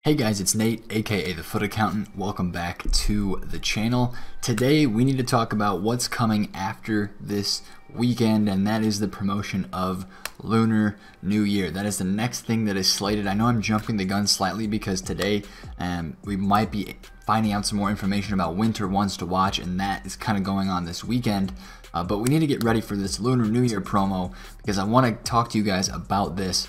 Hey guys, it's Nate, aka TheFutAccountant. Welcome back to the channel. Today we need to talk about what's coming after this weekend, and that is the promotion of Lunar New Year. That is the next thing that is slated. I know I'm jumping the gun slightly because today we might be finding out some more information about winter ones to watch, and that is kind of going on this weekend. But we need to get ready for this Lunar New Year promo because I want to talk to you guys about this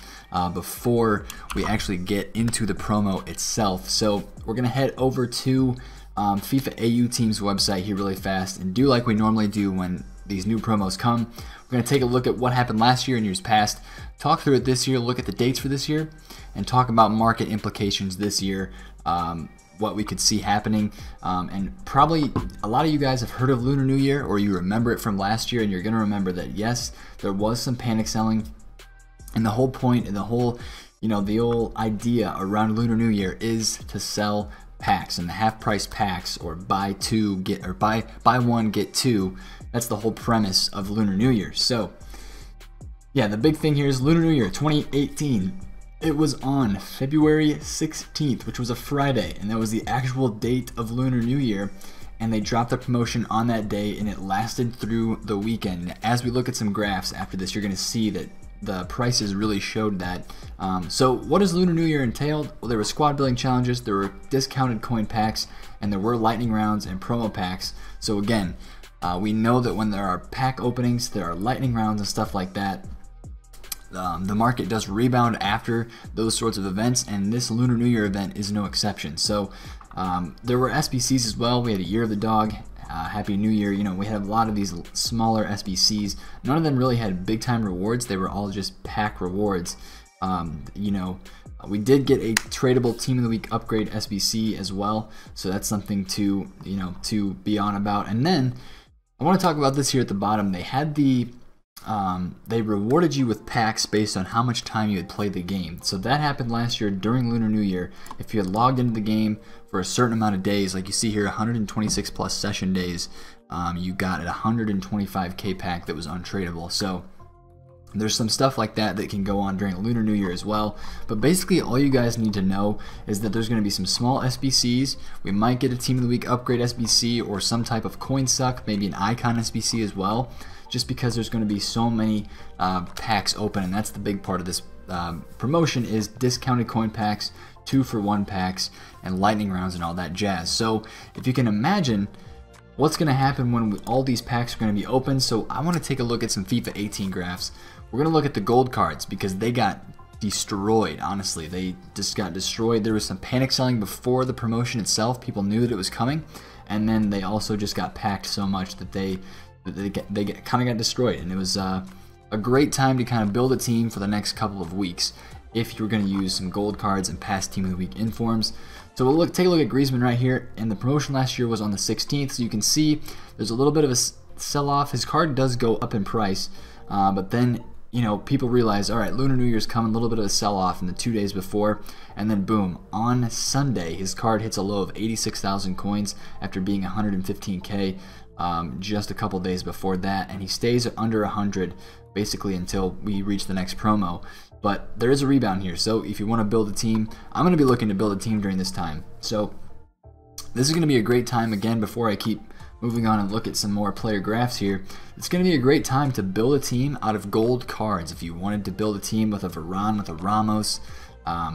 before we actually get into the promo itself. So we're going to head over to FIFA AU Team's website here really fast and do like we normally do when these new promos come. We're going to take a look at what happened last year and years past, talk through it this year, look at the dates for this year, and talk about market implications this year. What we could see happening, and probably a lot of you guys have heard of Lunar New Year, or you remember it from last year, and you're going to remember that yes, there was some panic selling, and the whole point and the whole, the whole idea around Lunar New Year is to sell packs, and the half price packs, or buy one get two. That's the whole premise of Lunar New Year. So yeah, the big thing here is Lunar New Year 2018. It was on February 16th, which was a Friday, and that was the actual date of Lunar New Year, and they dropped the promotion on that day, and it lasted through the weekend. As we look at some graphs after this, you're going to see that the prices really showed that. So what does Lunar New Year entailed? Well, there were squad building challenges, there were discounted coin packs, and there were lightning rounds and promo packs. So again, we know that when there are pack openings, there are lightning rounds and stuff like that. The market does rebound after those sorts of events, and this Lunar New Year event is no exception. So there were SBCs as well. We had a Year of the Dog, Happy New Year. We had a lot of these smaller SBCs. None of them really had big time rewards. They were all just pack rewards. We did get a tradable Team of the Week upgrade SBC as well, so that's something to to be on about. And then I want to talk about this here at the bottom. They had they rewarded you with packs based on how much time you had played the game. So that happened last year during Lunar New Year. If you had logged into the game for a certain amount of days, like you see here, 126 plus session days, you got a 125k pack that was untradeable. So there's some stuff like that that can go on during Lunar New Year as well. But basically all you guys need to know is that there's going to be some small SBCs. We might get a Team of the Week upgrade SBC or some type of coin suck, maybe an icon SBC as well, just because there's going to be so many packs open, and that's the big part of this promotion is discounted coin packs, 2-for-1 packs, and lightning rounds and all that jazz. So if you can imagine what's going to happen when all these packs are going to be open. So I want to take a look at some FIFA 18 graphs. We're going to look at the gold cards because they got destroyed. Honestly, they just got destroyed. There was some panic selling before the promotion itself. People knew that it was coming, and then they also just got packed so much that they kind of got destroyed. And it was a great time to kind of build a team for the next couple of weeks if you're going to use some gold cards and past Team of the Week informs. So we'll take a look at Griezmann right here, and the promotion last year was on the 16th, so you can see there's a little bit of a sell-off. His card does go up in price, but then people realize, all right, Lunar New Year's coming, a little bit of a sell-off in the 2 days before, and then boom, on Sunday his card hits a low of 86,000 coins after being 115k just a couple days before that, and he stays under 100 basically until we reach the next promo. But there is a rebound here, so if you want to build a team, I'm going to be looking to build a team during this time. So this is going to be a great time. Again, before I keep moving on and look at some more player graphs here, it's going to be a great time to build a team out of gold cards. If you wanted to build a team with a Varane, with a Ramos,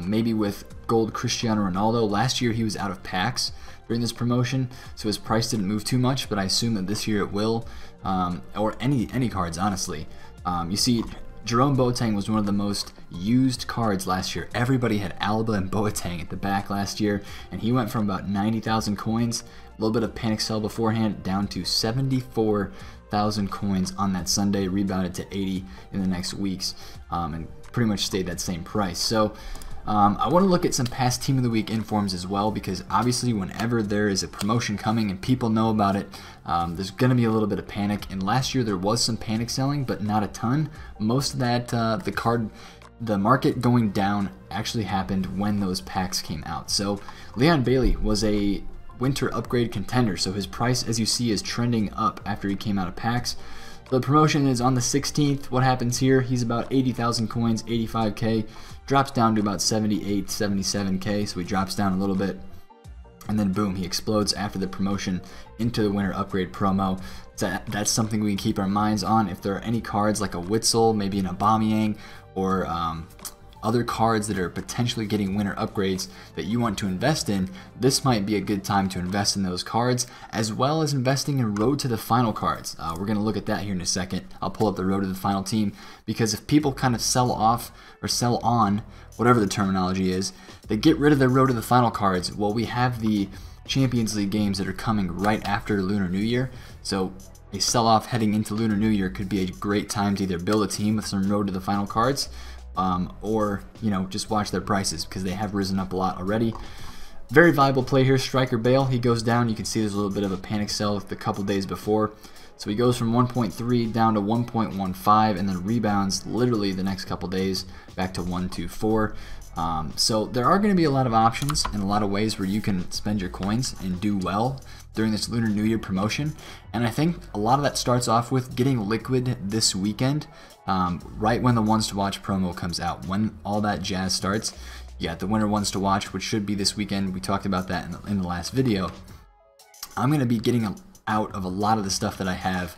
maybe with gold Cristiano Ronaldo. Last year he was out of packs during this promotion, so his price didn't move too much, but I assume that this year it will, or any cards, honestly. You see, Jerome Boateng was one of the most used cards last year. Everybody had Alaba and Boateng at the back last year, and he went from about 90,000 coins, a little bit of panic sell beforehand, down to 74,000 coins on that Sunday, rebounded to 80 in the next weeks, and pretty much stayed that same price. So I want to look at some past Team of the Week informs as well, because obviously whenever there is a promotion coming and people know about it, there's going to be a little bit of panic. And last year there was some panic selling, but not a ton. Most of that, the market going down actually happened when those packs came out. So Leon Bailey was a winter upgrade contender, so his price, as you see, is trending up after he came out of packs. The promotion is on the 16th. What happens here? He's about 80,000 coins, 85k, drops down to about 78, 77k, so he drops down a little bit. And then boom, he explodes after the promotion into the winter upgrade promo. So that's something we can keep our minds on. If there are any cards like a Witzel, maybe an Aubameyang, or other cards that are potentially getting winter upgrades that you want to invest in, this might be a good time to invest in those cards, as well as investing in Road to the Final cards. We're going to look at that here in a second. I'll pull up the Road to the Final team, because if people kind of sell off or sell on, whatever the terminology is, they get rid of their Road to the Final cards. Well, we have the Champions League games that are coming right after Lunar New Year, so a sell-off heading into Lunar New Year could be a great time to either build a team with some Road to the Final cards, or, you know, just watch their prices, because they have risen up a lot already. Very viable play here, Striker Bale. He goes down. You can see there's a little bit of a panic sell the couple days before. So he goes from 1.3 down to 1.15 and then rebounds literally the next couple days back to 1.24. So there are going to be a lot of options and a lot of ways where you can spend your coins and do well during this Lunar New Year promotion. And I think a lot of that starts off with getting liquid this weekend, right when the ones to watch promo comes out. When all that jazz starts, you got the winter ones to watch, which should be this weekend. We talked about that in the last video. I'm going to be getting out of a lot of the stuff that I have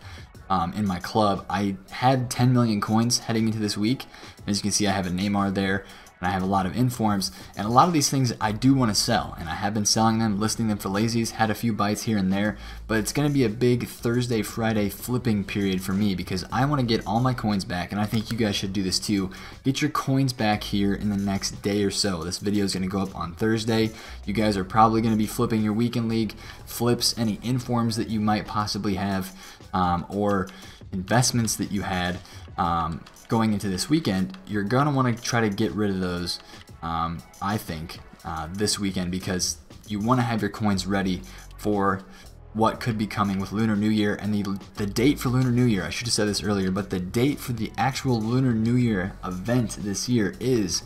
in my club. I had 10 million coins heading into this week. As you can see, I have a Neymar there, and I have a lot of informs, and a lot of these things I do want to sell, and I have been selling them, listing them for lazies, had a few bites here and there, but it's going to be a big Thursday, Friday flipping period for me, because I want to get all my coins back, and I think you guys should do this too. Get your coins back here in the next day or so. This video is going to go up on Thursday. You guys are probably going to be flipping your weekend league flips, any informs that you might possibly have, or investments that you had going into this weekend. You're going to want to try to get rid of those, I think, this weekend, because you want to have your coins ready for what could be coming with Lunar New Year. And the date for Lunar New Year, I should have said this earlier, but the date for the actual Lunar New Year event this year is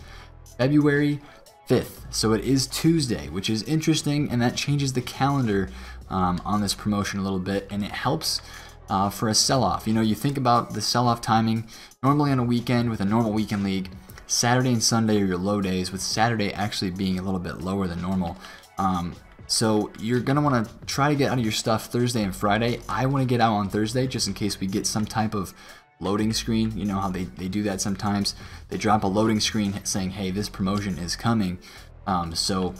February 5th. So it is Tuesday, which is interesting, and that changes the calendar on this promotion a little bit, and it helps for a sell-off. You know, you think about the sell-off timing. Normally on a weekend with a normal weekend league, Saturday and Sunday are your low days, with Saturday actually being a little bit lower than normal. So you're going to want to try to get out of your stuff Thursday and Friday. I want to get out on Thursday just in case we get some type of loading screen. You know how they do that sometimes. They drop a loading screen saying, hey, this promotion is coming. So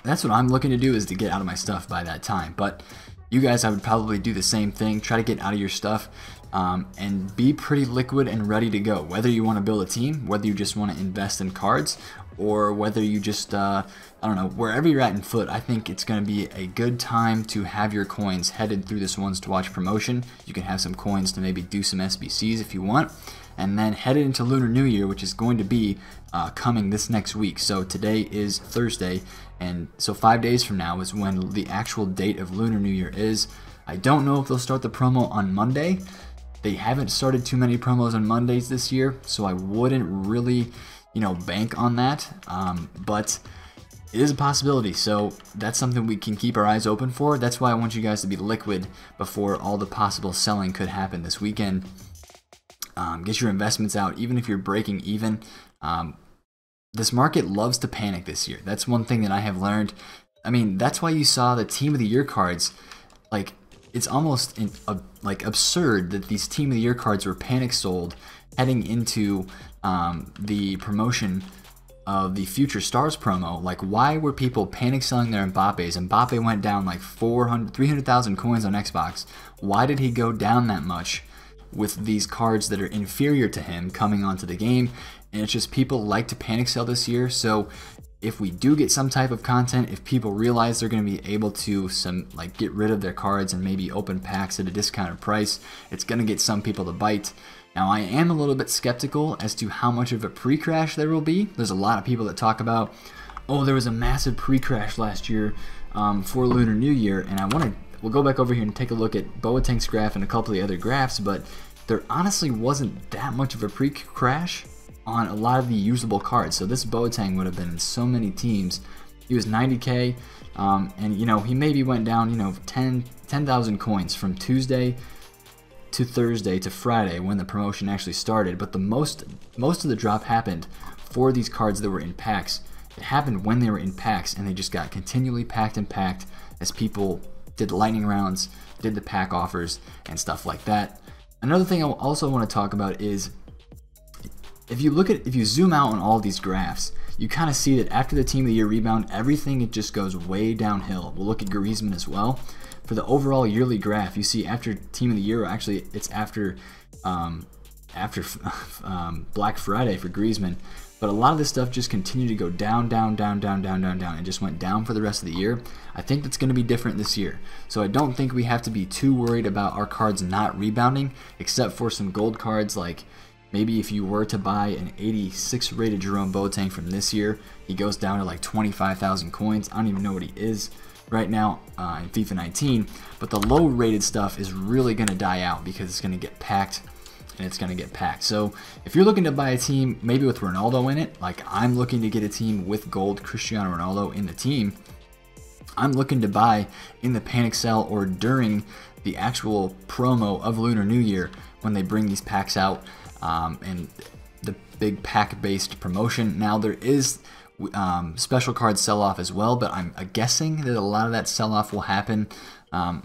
that's what I'm looking to do, is to get out of my stuff by that time. But you guys, I would probably do the same thing. Try to get out of your stuff and be pretty liquid and ready to go. Whether you want to build a team, whether you just want to invest in cards, or whether you just, I don't know, wherever you're at in foot, I think it's going to be a good time to have your coins headed through this ones to watch promotion. You can have some coins to maybe do some SBCs if you want, and then headed into Lunar New Year, which is going to be coming this next week. So today is Thursday, and so 5 days from now is when the actual date of Lunar New Year is. I don't know if they'll start the promo on Monday. They haven't started too many promos on Mondays this year, so I wouldn't really, you know, bank on that. But it is a possibility, so that's something we can keep our eyes open for. That's why I want you guys to be liquid before all the possible selling could happen this weekend. Get your investments out, even if you're breaking even. This market loves to panic this year. That's one thing that I have learned. I mean, that's why you saw the Team of the Year cards. Like, it's almost like absurd that these Team of the Year cards were panic sold heading into the promotion of the Future Stars promo. Like, why were people panic selling their Mbappes? Mbappe went down like 300,000 coins on Xbox. Why did he go down that much with these cards that are inferior to him coming onto the game? And it's just, people like to panic sell this year. So if we do get some type of content, if people realize they're going to be able to get rid of their cards and maybe open packs at a discounted price, it's going to get some people to bite. Now, I am a little bit skeptical as to how much of a pre-crash there will be. There's a lot of people that talk about, oh, there was a massive pre-crash last year for Lunar New Year, and we'll go back over here and take a look at Boateng's graph and a couple of the other graphs, but there honestly wasn't that much of a pre-crash on a lot of the usable cards. So this Boateng would have been in so many teams. He was 90k, and you know, he maybe went down, you know, 10,000 coins from Tuesday to Thursday to Friday when the promotion actually started, but the most of the drop happened for these cards that were in packs. It happened when they were in packs, and they just got continually packed and packed as people did the lightning rounds, did the pack offers, and stuff like that. Another thing I also want to talk about is if you zoom out on all these graphs, you kind of see that after the Team of the Year rebound, everything, it just goes way downhill. We'll look at Griezmann as well. For the overall yearly graph, you see after Team of the Year, actually it's after Black Friday for Griezmann, but a lot of this stuff just continued to go down, and just went down for the rest of the year. I think that's going to be different this year. So I don't think we have to be too worried about our cards not rebounding, except for some gold cards like maybe if you were to buy an 86 rated Jerome Boateng from this year, he goes down to like 25,000 coins. I don't even know what he is right now in FIFA 19, but the low rated stuff is really going to die out because it's going to get packed, and it's going to get packed. So if you're looking to buy a team maybe with Ronaldo in it, like I'm looking to get a team with gold Cristiano Ronaldo in the team, I'm looking to buy in the panic sell or during the actual promo of Lunar New Year when they bring these packs out, and the big pack-based promotion. Now there is special card sell-off as well, but I'm guessing that a lot of that sell-off will happen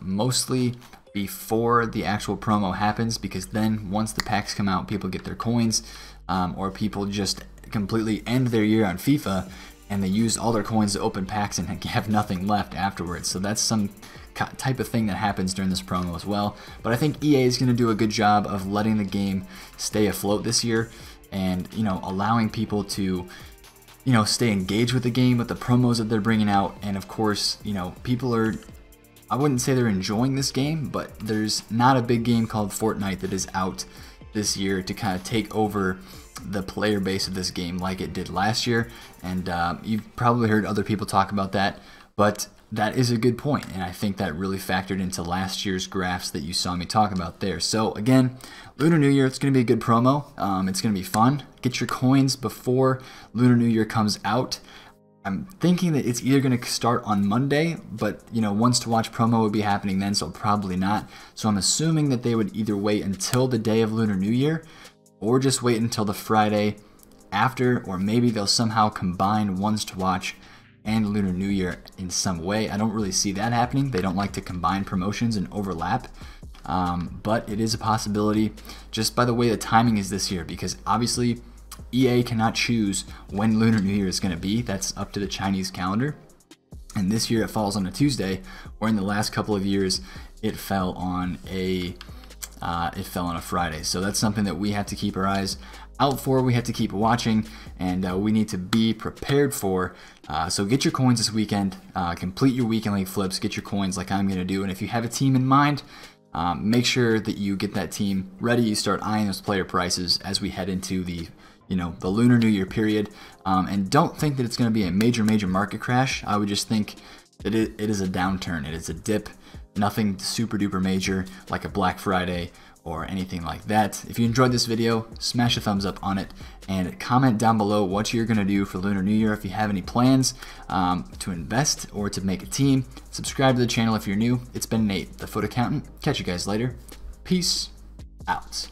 mostly before the actual promo happens, because then once the packs come out, people get their coins, or people just completely end their year on FIFA and they use all their coins to open packs and have nothing left afterwards. So that's some type of thing that happens during this promo as well. But I think EA is going to do a good job of letting the game stay afloat this year, and allowing people to stay engaged with the game, with the promos that they're bringing out. And of course, people are, I wouldn't say they're enjoying this game, but there's not a big game called Fortnite that is out this year to kind of take over the player base of this game like it did last year. And you've probably heard other people talk about that, but that is a good point, and I think that really factored into last year's graphs that you saw me talk about there. So again, Lunar New Year, it's going to be a good promo. It's going to be fun. Get your coins before Lunar New Year comes out. I'm thinking that it's either going to start on Monday, but Once to Watch promo would be happening then, so probably not. So I'm assuming that they would either wait until the day of Lunar New Year, or just wait until the Friday after, or maybe they'll somehow combine Once to Watch and Lunar New Year in some way. I don't really see that happening. They don't like to combine promotions and overlap, but it is a possibility just by the way the timing is this year, because obviously EA cannot choose when Lunar New Year is going to be. That's up to the Chinese calendar, and this year it falls on a Tuesday, or in the last couple of years it fell on a Friday. So that's something that we have to keep our eyes out for. We have to keep watching, and we need to be prepared for. So get your coins this weekend, complete your weekend league flips, get your coins like I'm going to do. And if you have a team in mind, make sure that you get that team ready. You start eyeing those player prices as we head into the Lunar New Year period. And don't think that it's going to be a major market crash. I would just think that it is a downturn. It is a dip. Nothing super duper major like a Black Friday or anything like that. If you enjoyed this video, smash a thumbs up on it, and comment down below what you're going to do for Lunar New Year. If you have any plans to invest or to make a team, subscribe to the channel if you're new. It's been Nate, the Foot Accountant. Catch you guys later. Peace out.